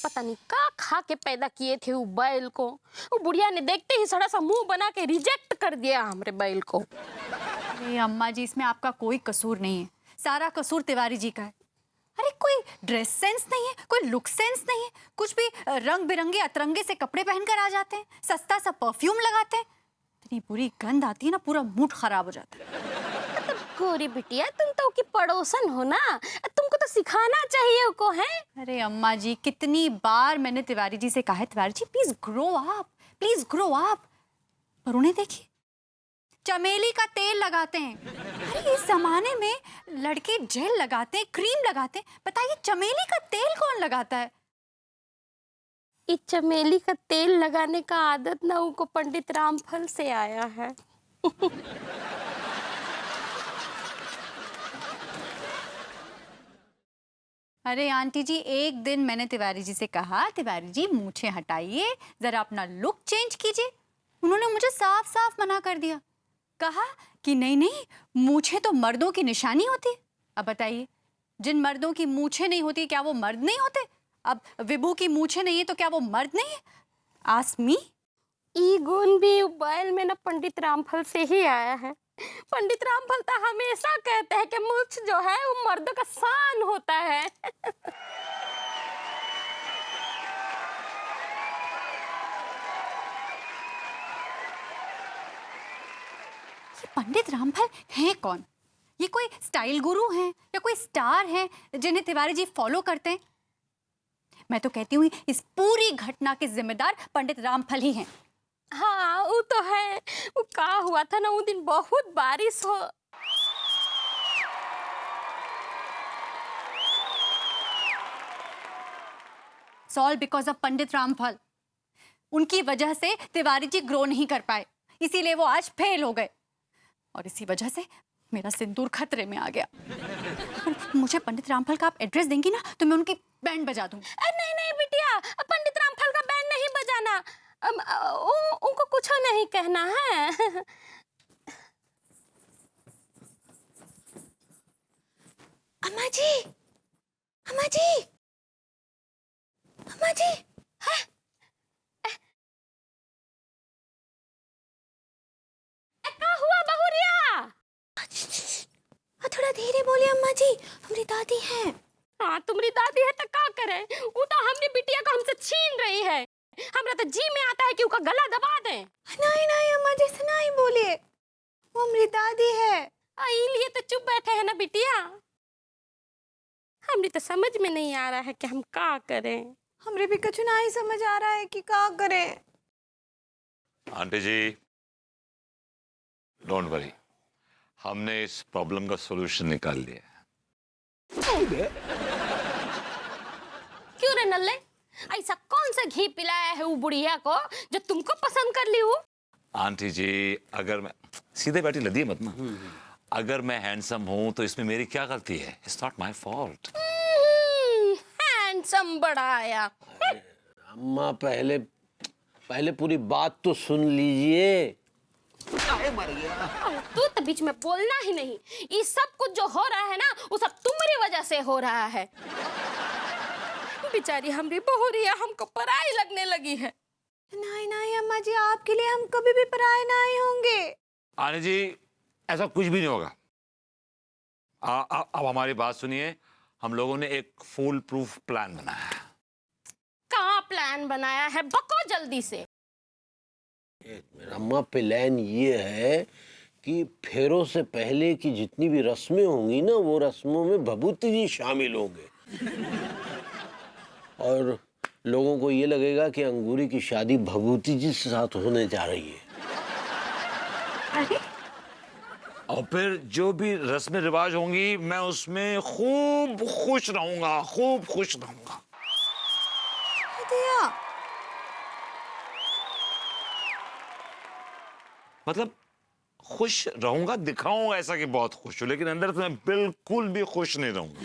पता नहीं का खा के पैदा किए थे वो बैल को। वो बुढ़िया ने देखते ही सड़ा सा मुंह बना के रिजेक्ट कर दिया हमरे बैल को। अरे अम्मा जी, इसमें आपका कोई कसूर नहीं है, सारा कसूर तिवारी जी का है। अरे कोई ड्रेस सेंस नहीं है, कोई लुक सेंस नहीं है, कुछ भी रंग बिरंगे अतरंगे से कपड़े पहनकर आ जाते हैं, सस्ता सा परफ्यूम लगाते हैं, इतनी बुरी गंध आती है ना, पूरा मूड खराब हो जाता है। गोरी बिटिया, तुम तो की पड़ोसन हो ना, तुमको तो सिखाना चाहिए उको है। अरे अम्मा जी, कितनी बार मैंने तिवारी जी से कहा है, Tiwari ji please grow up, please grow up, पर उन्हें देखिए चमेली का तेल लगाते हैं। अरे इस जमाने में लड़के जेल लगाते हैं, क्रीम लगाते हैं, बताइए चमेली का तेल कौन लगाता है? इस चमेली का तेल लगाने का आदत ना उनको पंडित रामफल से आया है। अरे आंटी जी, एक दिन मैंने तिवारी जी से कहा, तिवारी जी मूछें हटाइए, जरा अपना लुक चेंज कीजिए। उन्होंने मुझे साफ साफ मना कर दिया, कहा कि नहीं नहीं, मूछें तो मर्दों की निशानी होती है। अब बताइए, जिन मर्दों की मूछें नहीं होती क्या वो मर्द नहीं होते? अब विभू की मूछें नहीं है तो क्या वो मर्द नहीं है? Ask me. ई गुण भी बैल में ना पंडित रामफल से ही आया है। पंडित रामफल तो हमेशा कहते हैं कि मूछ जो है वो मर्द का शान होता है। ये पंडित रामफल हैं कौन? ये कोई स्टाइल गुरु हैं या कोई स्टार हैं जिन्हें तिवारी जी फॉलो करते हैं? मैं तो कहती हूँ इस पूरी घटना के जिम्मेदार पंडित रामफल ही हैं। हाँ वो तो है। वो का हुआ था ना, वो दिन बहुत बारिश हो। ऑल बिकॉज ऑफ पंडित रामफल। उनकी वजह से तिवारी जी ग्रो नहीं कर पाए, इसीलिए वो आज फेल हो गए, और इसी वजह से मेरा सिंदूर खतरे में आ गया। मुझे पंडित रामफल का आप एड्रेस देंगी ना तो मैं उनकी बैंड बजा दूंगी। नहीं नहीं बिटिया, पंडित रामफल का बैंड नहीं बजाना। उनको कुछ नहीं कहना है। अम्मा जी, अम्मा जी, अम्मा जी, क्या हुआ बहुरिया? थोड़ा धीरे बोलिए अम्मा जी, हमारी दादी हैं। हाँ तुम्हारी दादी है तो क्या करे, वो तो हमने बिटिया को हमसे छीन रही है। हमरा तो जी में आता है कि उसका गला दबा दें। नहीं नहीं अम्मा जी, ऐसा नहीं बोलिए, वो हमारी दादी है। इसलिए तो चुप बैठे हैं ना बिटिया। हमें तो समझ में नहीं आ रहा है कि हम क्या करें। हमरे भी कुछ नहीं समझ आ रहा है कि क्या करें। आंटी जी डोंट वरी, हमने इस प्रॉब्लम का सॉल्यूशन निकाल लिया है। क्यों रे नल्ले, ऐसा कौन सा घी पिलाया है वो बुढ़िया को जो तुमको पसंद कर ली हो? आंटी जी, अगर मैं सीधे बैठी लदी मत ना, अगर मैं हैंडसम हूं तो इसमें मेरी क्या गलती है? It's not my fault. Handsome बड़ा आया। अम्मा पहले पूरी बात तो सुन लीजिए। मर गया। तू तो बीच में बोलना ही नहीं। ये सब कुछ जो हो रहा है ना, वो सब तुम्हारी वजह से हो रहा है। बेचारी हमारी बहुरिया हमको पराई लगने लगी है। नहीं नहीं अम्मा जी, आपके लिए हम कभी भी पराए नहीं होंगे। आंटी जी ऐसा कुछ भी नहीं होगा। अब हमारी बात सुनिए, हम लोगों ने एक फुल प्रूफ प्लान बनाया है। कहाँ प्लान बनाया है, बको जल्दी से। अम्मा प्लान ये है कि फेरों से पहले की जितनी भी रस्में होंगी ना, वो रस्मों में भभूति जी शामिल होंगे। और लोगों को ये लगेगा कि अंगूरी की शादी भभूति जी के साथ होने जा रही है। और फिर जो भी रस्में रिवाज होंगी मैं उसमें खूब खुश रहूंगा, खूब खुश रहूंगा। मतलब खुश रहूंगा, दिखाऊंगा ऐसा कि बहुत खुश हूं, लेकिन अंदर से मैं बिल्कुल भी खुश नहीं रहूंगा।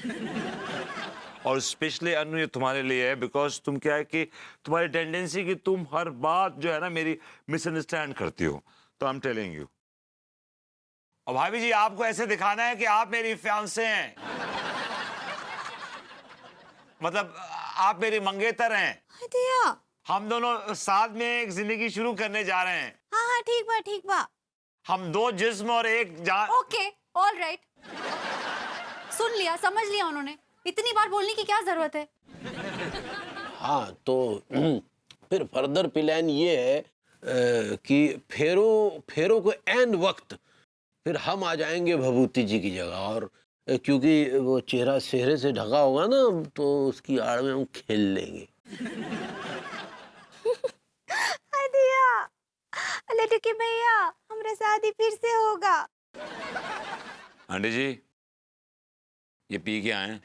और स्पेशली अनु ये तुम्हारे लिए है, बिकॉज तुम क्या है कि तुम्हारी टेंडेंसी कि तुम हर बात जो है ना मेरी मिसअंडरस्टैंड करती हो, तो आई एम टेलिंग यू। और भाभी जी आपको ऐसे दिखाना है कि आप मेरी फियांसे हैं। मतलब आप मेरी मंगेतर हैं। दिया हम दोनों साथ में एक जिंदगी शुरू करने जा रहे हैं। हाँ हाँ ठीक बा हम दो जिस्म और एक जान। ओके ऑल राइट, सुन लिया समझ लिया उन्होंने, इतनी बार बोलने की क्या जरूरत है। हाँ तो फिर फर्दर प्लान ये है कि फेरो को एंड वक्त फिर हम आ जाएंगे भभूति जी की जगह, और क्योंकि वो चेहरा सेहरे से ढका होगा ना तो उसकी आड़ में हम खेल लेंगे। लटके भैया हमारा शादी फिर से होगा। आंटी जी ये पी के आए।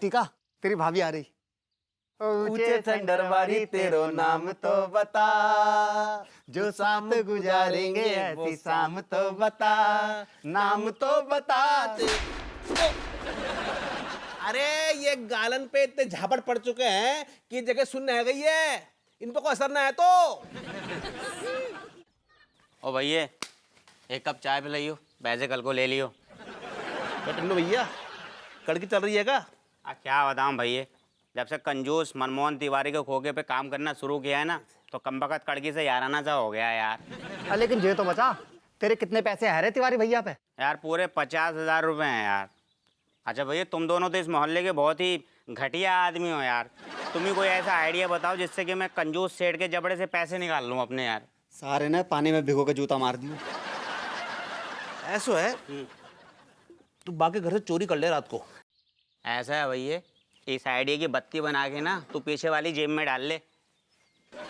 टीका तेरी भाभी आ रही। ऊंचे दरबारी तेरो नाम तो बता, जो साथ गुजारेंगे ऐसी शाम तो बता, नाम तो बता। अरे ये गालन पे इतने झापड़ पड़ चुके हैं कि जगह सुनने आ गई है, इन पे कोई असर ना है तो। ओ भैया एक कप चाय पिलाइयो, पैसे कल को ले लियो। टन्नू भैया कड़की चल रही है क्या? क्या बताऊं भैया, जब से कंजूस मनमोहन तिवारी के खोखे पे काम करना शुरू किया है ना, तो कमबख्त कड़की से याराना सा हो गया यार। लेकिन ये तो बता, तेरे कितने पैसे है रे तिवारी भैया पे? यार पूरे 50,000 रुपए हैं यार। अच्छा भैया तुम दोनों तो इस मोहल्ले के बहुत ही घटिया आदमी हो यार, तुम ही कोई ऐसा आइडिया बताओ जिससे कि मैं कंजूस सेठ के जबड़े से पैसे निकाल लूँ अपने यार। सारे ने पानी में भिगो के जूता मार दियो। ऐसा है तू बाकी घर से चोरी कर ले रात को। ऐसा है भैया, इस आइडिया की बत्ती बना के ना तू पीछे वाली जेब में डाल ले।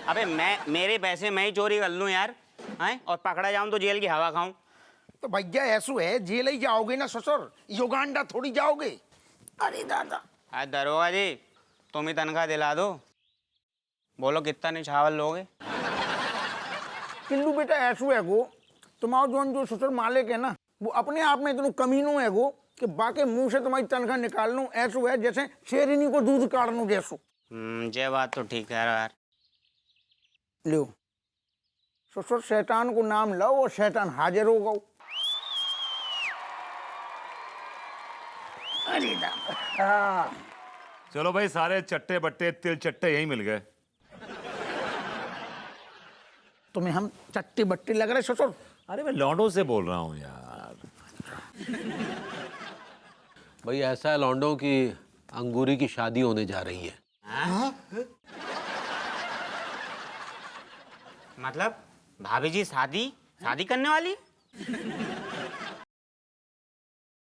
अबे मेरे पैसे मैं ही चोरी कर लूँ यार, हैं, और पकड़ा जाऊँ तो जेल की हवा खाऊं। तो भैया ऐसा है जेल ही जाओगे ना ससुर, युगांडा थोड़ी जाओगे। अरे दादा। अरे दरोगा जी तुम ही तनख्वाह दिला दो, बोलो कितना निछावर लोगे। किल्लू बेटा ऐसा है गो, तुम्हारा जो ससुर मालिक है ना वो अपने आप में इतना कमीनों है गो कि बाकी मुंह से तुम्हारी तनख्वाह निकाल लूं। ऐसा है जैसे शेरनी को दूध काट लूं जैसो। ये बात तो ठीक है यार। लो ससुर शैतान को नाम लो और शैतान हाजिर होगा। अरे दादा। चलो भाई सारे चट्टे बट्टे तिल चट्टे यही मिल गए। तुम्हें हम चट्टी बट्टी लग रहे ससुर? अरे मैं लौंडों से बोल रहा हूँ यार। भाई ऐसा है लौंडों की अंगूरी की शादी होने जा रही है। मतलब भाभी जी शादी करने वाली?